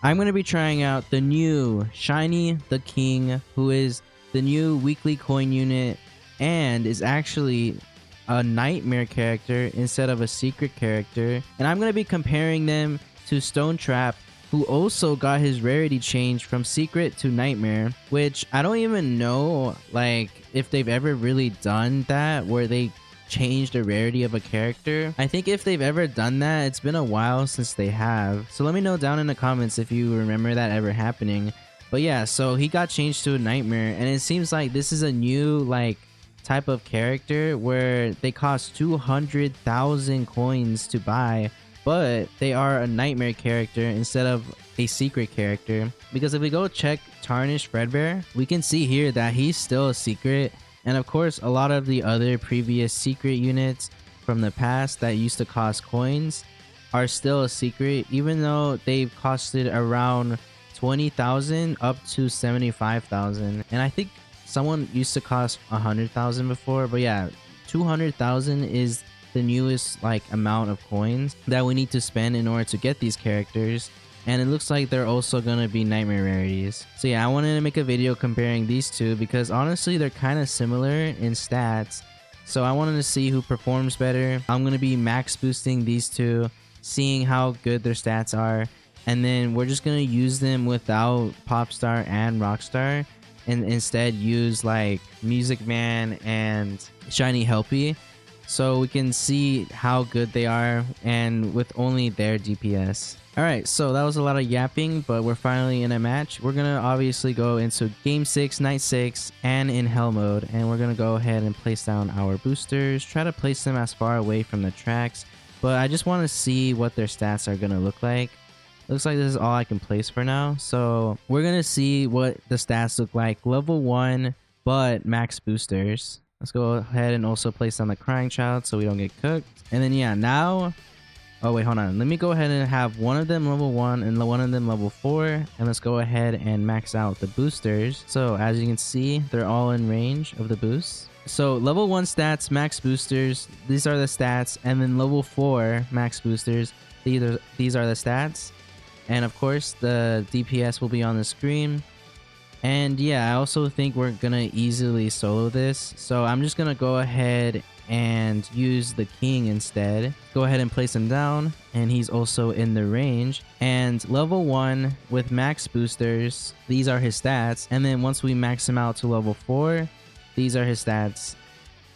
I'm going to be trying out the new Shiny the King, who is the new weekly coin unit and is actually a nightmare character instead of a secret character. And I'm going to be comparing them to Stonetrap, who also got his rarity changed from secret to nightmare, which I don't even know like if they've ever really done that where they changed the rarity of a character. I think if they've ever done that, it's been a while since they have. So let me know down in the comments if you remember that ever happening. But yeah, so he got changed to a nightmare, and it seems like this is a new like type of character where they cost 200,000 coins to buy, but they are a nightmare character instead of a secret character. Because if we go check Tarnished Fredbear, we can see here that he's still a secret. And of course, a lot of the other previous secret units from the past that used to cost coins are still a secret, even though they've costed around 20,000 up to 75,000. And I think someone used to cost 100,000 before, but yeah, 200,000 is the newest like amount of coins that we need to spend in order to get these characters. And it looks like they're also gonna be nightmare rarities. So yeah, I wanted to make a video comparing these two because honestly they're kind of similar in stats. So I wanted to see who performs better. I'm gonna be max boosting these two, seeing how good their stats are, and then we're just gonna use them without Popstar and Rockstar, and instead use like Music Man and Shiny Helpy, so we can see how good they are and with only their DPS. Alright, so that was a lot of yapping, but we're finally in a match. We're gonna obviously go into game 6, night 6, and in hell mode, and we're gonna go ahead and place down our boosters, try to place them as far away from the tracks, but I just want to see what their stats are gonna look like. Looks like this is all I can place for now, so we're gonna see what the stats look like level 1 but max boosters. Let's go ahead and also place down the crying child so we don't get cooked. And then yeah, now oh wait, hold on, let me go ahead and have one of them level 1 and one of them level 4, and let's go ahead and max out the boosters. So as you can see, they're all in range of the boosts. So level 1 stats, max boosters, these are the stats, and then level 4 max boosters, these are the stats. And of course the DPS will be on the screen. And yeah, I also think we're gonna easily solo this, so I'm just gonna go ahead and use the king instead. Go ahead and place him down, and he's also in the range. And level 1 with max boosters, these are his stats, and then once we max him out to level 4, these are his stats.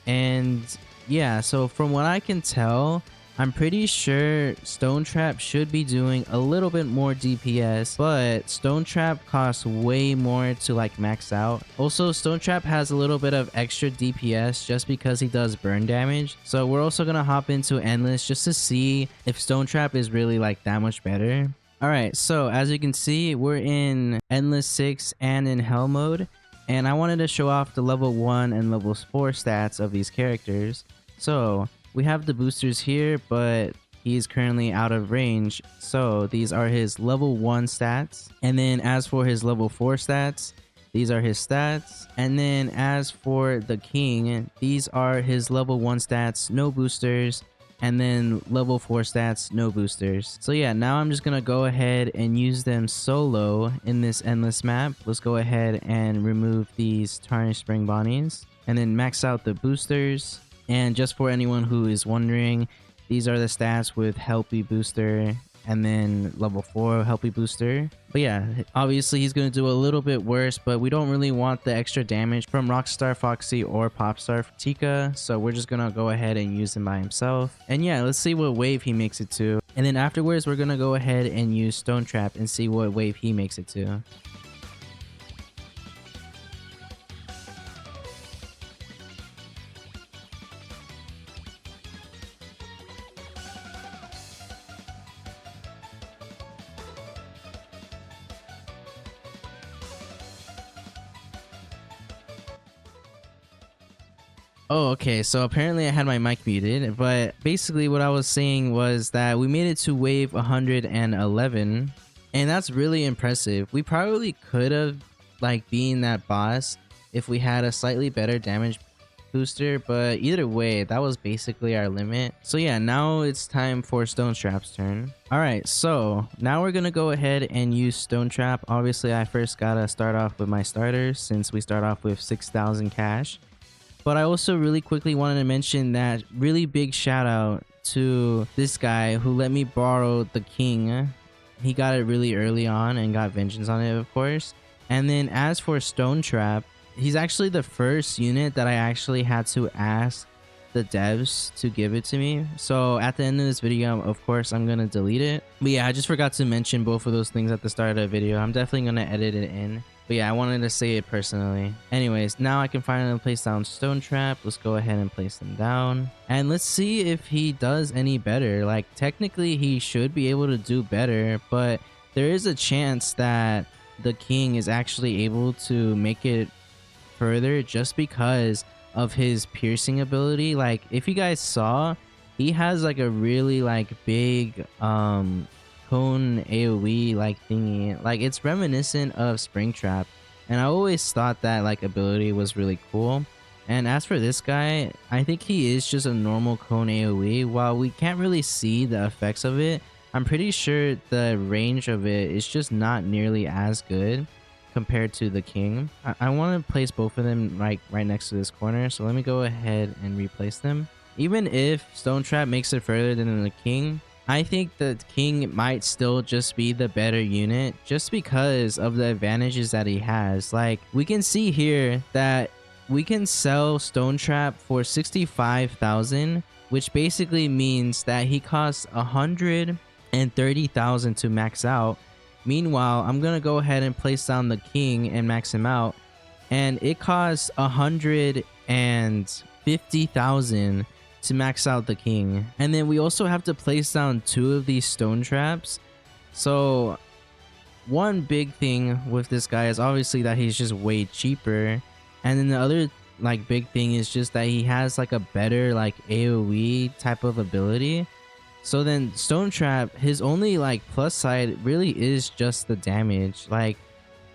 And yeah, so from what I can tell, I'm pretty sure Stonetrap should be doing a little bit more DPS, but Stonetrap costs way more to like max out. Also, Stonetrap has a little bit of extra DPS just because he does burn damage. So we're also gonna hop into Endless just to see if Stonetrap is really like that much better. Alright, so as you can see, we're in Endless 6 and in Hell mode, and I wanted to show off the level 1 and level 4 stats of these characters. So we have the boosters here, but he's currently out of range, so these are his level 1 stats. And then as for his level 4 stats, these are his stats. And then as for the king, these are his level 1 stats, no boosters, and then level 4 stats, no boosters. So yeah, now I'm just gonna go ahead and use them solo in this endless map. Let's go ahead and remove these tarnished spring bonnies and then max out the boosters. And just for anyone who is wondering, these are the stats with Helpy booster and then level 4 Helpy booster. But yeah, obviously he's going to do a little bit worse, but we don't really want the extra damage from Rockstar, Foxy, or Popstar for Chica, so we're just going to go ahead and use him by himself. And yeah, let's see what wave he makes it to. And then afterwards, we're going to go ahead and use Stonetrap and see what wave he makes it to. Oh, okay, so apparently I had my mic muted, but basically what I was saying was that we made it to wave 111, and that's really impressive. We probably could have like been that boss if we had a slightly better damage booster, but either way, that was basically our limit. So yeah, now it's time for Stonetrap's turn. All right, so now we're gonna go ahead and use Stonetrap. Obviously, I first gotta start off with my starters since we start off with 6,000 cash. But I also really quickly wanted to mention that really big shout out to this guy who let me borrow the king. He got it really early on and got vengeance on it, of course. And then as for Stonetrap, he's actually the first unit that I actually had to ask the devs to give it to me. So at the end of this video, of course, I'm going to delete it. But yeah, I just forgot to mention both of those things at the start of the video. I'm definitely going to edit it in. But yeah, I wanted to say it personally. Anyways, now I can finally place down Stonetrap. Let's go ahead and place them down. And let's see if he does any better. Like, technically, he should be able to do better. But there is a chance that the king is actually able to make it further just because of his piercing ability. Like, if you guys saw, he has like a really like big cone AoE like thingy. Like, it's reminiscent of Springtrap, and I always thought that like ability was really cool. And as for this guy, I think he is just a normal cone AoE. While we can't really see the effects of it, I'm pretty sure the range of it is just not nearly as good compared to the king. I want to place both of them like right next to this corner, so let me go ahead and replace them. Even if Stonetrap makes it further than the king, I think the king might still just be the better unit just because of the advantages that he has. Like, we can see here that we can sell Stonetrap for 65,000, which basically means that he costs 130,000 to max out. Meanwhile, I'm gonna go ahead and place down the king and max him out, and it costs 150,000 to max out the king. And then we also have to place down 2 of these stone traps. So one big thing with this guy is obviously that he's just way cheaper, and then the other like big thing is just that he has like a better like AoE type of ability. So then Stonetrap, his only like plus side really is just the damage. Like,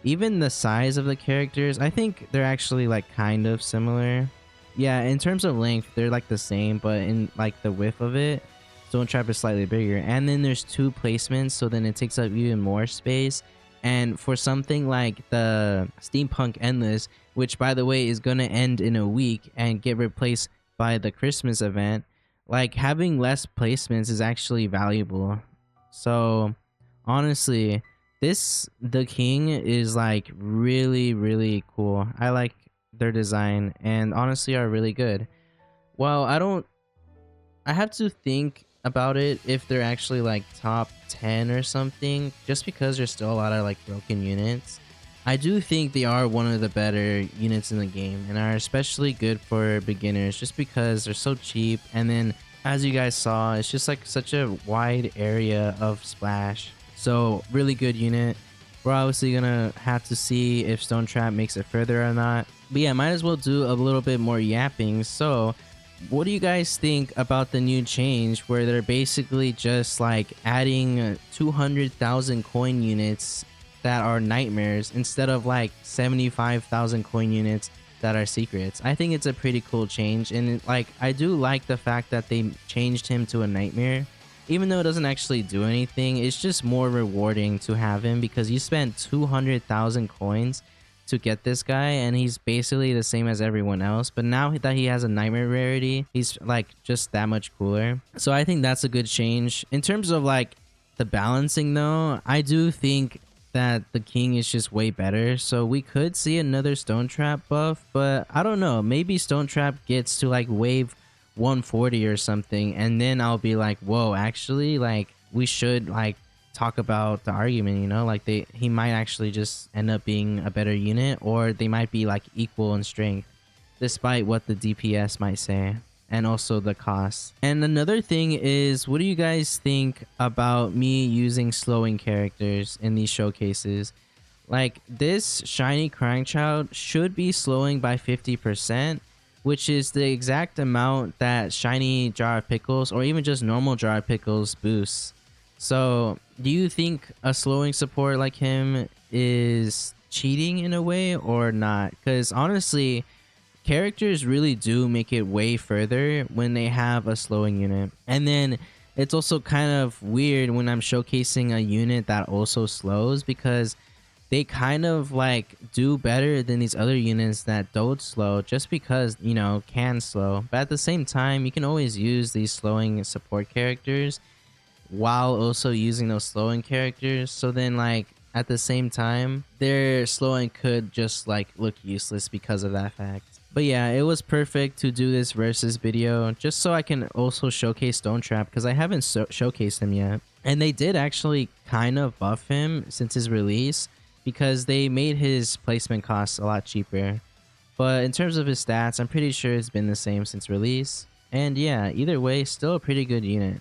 even the size of the characters, I think they're actually like kind of similar. Yeah, in terms of length, they're like the same, but in like the width of it, Stonetrap is slightly bigger. And then there's 2 placements, so then it takes up even more space. And for something like the Steampunk Endless, which by the way is gonna end in a week and get replaced by the Christmas event, like, having less placements is actually valuable. So honestly, the king is like really cool. I like their design, and honestly are really good. Well, I have to think about it if they're actually like top 10 or something, just because there's still a lot of like broken units. I do think they are one of the better units in the game, and are especially good for beginners just because they're so cheap. And then, as you guys saw, it's just like such a wide area of splash. So really good unit. We're obviously gonna have to see if Stonetrap makes it further or not. But yeah, might as well do a little bit more yapping. So what do you guys think about the new change where they're basically just like adding 200,000 coin units that are nightmares instead of like 75,000 coin units that are secrets? I think it's a pretty cool change, and like, I do like the fact that they changed him to a nightmare. Even though it doesn't actually do anything, it's just more rewarding to have him because you spent 200,000 coins to get this guy, and he's basically the same as everyone else. But now that he has a nightmare rarity, he's like just that much cooler. So I think that's a good change. In terms of like the balancing though, I do think that the king is just way better, so we could see another Stonetrap buff. But I don't know, maybe Stonetrap gets to like wave 140 or something, and then I'll be like, whoa, actually, like, we should like talk about the argument, you know? Like, he might actually just end up being a better unit, or they might be like equal in strength despite what the DPS might say, and also the cost. And another thing is, what do you guys think about me using slowing characters in these showcases? Like, this shiny crying child should be slowing by 50%, which is the exact amount that shiny jar of pickles or even just normal jar of pickles boosts. So do you think a slowing support like him is cheating in a way or not? Because honestly, characters really do make it way further when they have a slowing unit. And then it's also kind of weird when I'm showcasing a unit that also slows, because they kind of like do better than these other units that don't slow, just because, you know, can slow. But at the same time, you can always use these slowing support characters while also using those slowing characters. So then, like, at the same time, their slowing could just like look useless because of that fact. But yeah, it was perfect to do this versus video, just so I can also showcase Stonetrap, because I haven't showcased him yet. And they did actually kind of buff him since his release, because they made his placement costs a lot cheaper. But in terms of his stats, I'm pretty sure it's been the same since release. And yeah, either way, still a pretty good unit.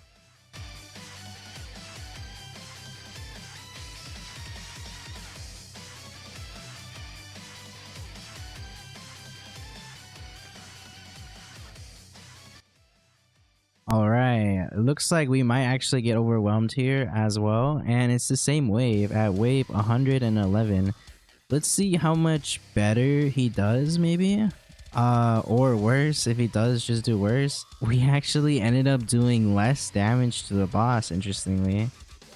All right, it looks like we might actually get overwhelmed here as well, and it's the same wave at wave 111. Let's see how much better he does, maybe, or worse. If he does just do worse, we actually ended up doing less damage to the boss, interestingly.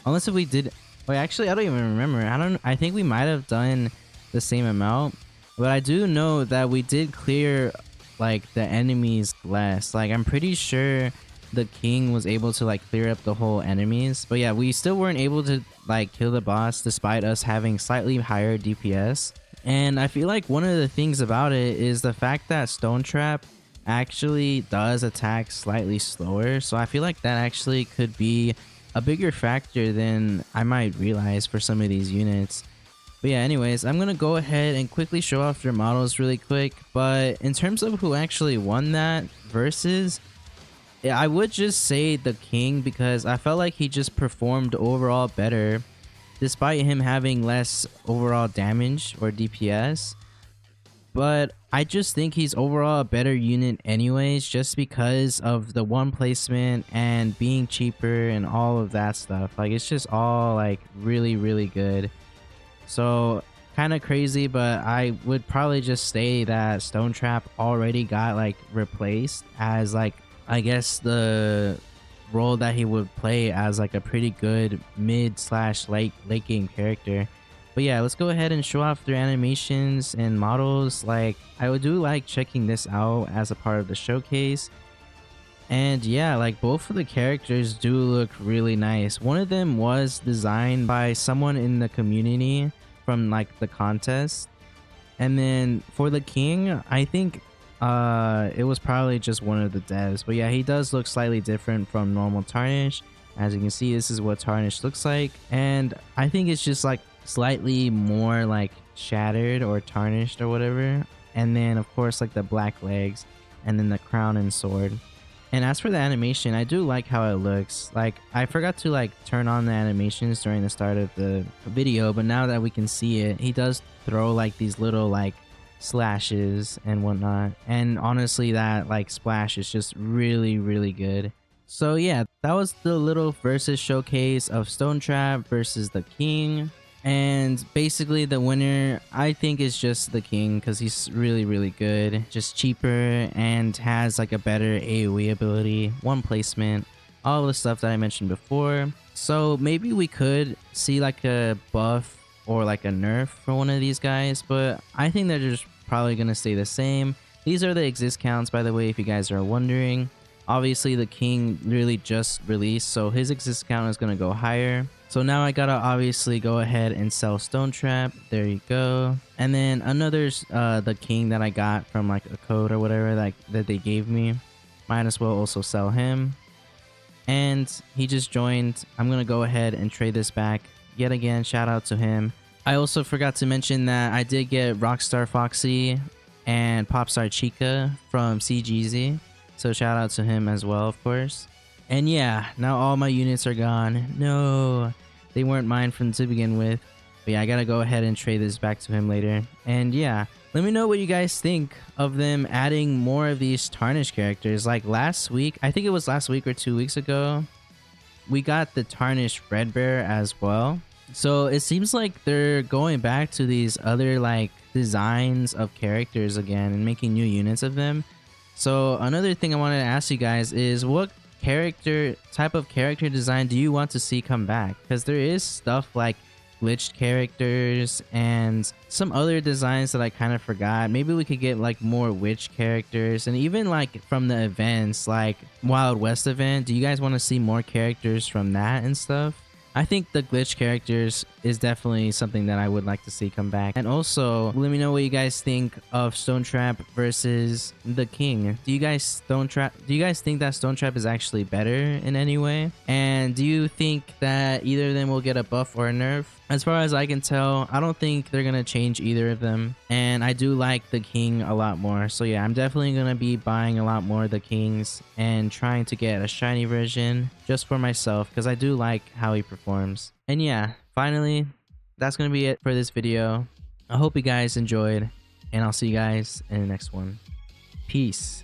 Unless if we did, wait, actually I don't even remember. I think we might have done the same amount, but I do know that we did clear like the enemies less. Like, I'm pretty sure the king was able to like clear up the whole enemies, but yeah, we still weren't able to like kill the boss despite us having slightly higher DPS. And I feel like one of the things about it is the fact that Stonetrap actually does attack slightly slower, so I feel like that actually could be a bigger factor than I might realize for some of these units. But yeah, anyways, I'm gonna go ahead and quickly show off their models really quick. But in terms of who actually won that versus, yeah, I would just say the king, because I felt like he just performed overall better despite him having less overall damage or DPS. But I just think he's overall a better unit anyways, just because of the one placement and being cheaper and all of that stuff. Like, it's just all like really, really good. So kind of crazy, but I would probably just say that Stonetrap already got like replaced as like, I guess, the role that he would play as like a pretty good mid slash late game character. But yeah, let's go ahead and show off their animations and models. Like, I would do like checking this out as a part of the showcase. And yeah, like, both of the characters do look really nice. One of them was designed by someone in the community from like the contest. And then for the king, I think it was probably just one of the devs. But yeah, he does look slightly different from normal Tarnish. As you can see, this is what Tarnish looks like, and I think it's just like slightly more like shattered or tarnished or whatever. And then of course like the black legs, and then the crown and sword. And as for the animation, I do like how it looks. Like, I forgot to like turn on the animations during the start of the video, but now that we can see it, he does throw like these little like slashes and whatnot. And honestly, that like splash is just really, really good. So yeah, that was the little versus showcase of Stonetrap versus the king. And basically the winner, I think, is just the king, because he's really, really good, just cheaper, and has like a better AoE ability, one placement, all the stuff that I mentioned before. So maybe we could see like a buff or like a nerf for one of these guys, but I think they're just probably gonna stay the same. These are the exist counts, by the way, if you guys are wondering. Obviously the king really just released, so his exist count is gonna go higher. So now I gotta obviously go ahead and sell Stonetrap. There you go. And then another the king that I got from like a code or whatever that they gave me, might as well also sell him. And he just joined. I'm gonna go ahead and trade this back yet again. Shout out to him. I also forgot to mention that I did get Rockstar Foxy and Popstar Chica from CGZ, so shout out to him as well, of course. And yeah, now all my units are gone. No, they weren't mine to begin with. But yeah, I gotta go ahead and trade this back to him later. And yeah, let me know what you guys think of them adding more of these Tarnish characters. Like last week, I think it was last week or 2 weeks ago, we got the Tarnish Red Bear as well. So it seems like they're going back to these other like designs of characters again and making new units of them. So another thing I wanted to ask you guys is, what type of character design do you want to see come back? Because there is stuff like glitched characters and some other designs that I kind of forgot. Maybe we could get like more witch characters, and even like from the events like Wild West event, do you guys want to see more characters from that and stuff? I think the glitch characters is definitely something that I would like to see come back. And also, let me know what you guys think of Stonetrap versus the King. Do you guys think that Stonetrap is actually better in any way? And do you think that either of them will get a buff or a nerf? As far as I can tell, I don't think they're gonna change either of them. And I do like the King a lot more. So yeah, I'm definitely gonna be buying a lot more of the Kings and trying to get a shiny version just for myself, because I do like how he performs. And yeah, finally, that's gonna be it for this video. I hope you guys enjoyed, and I'll see you guys in the next one. Peace.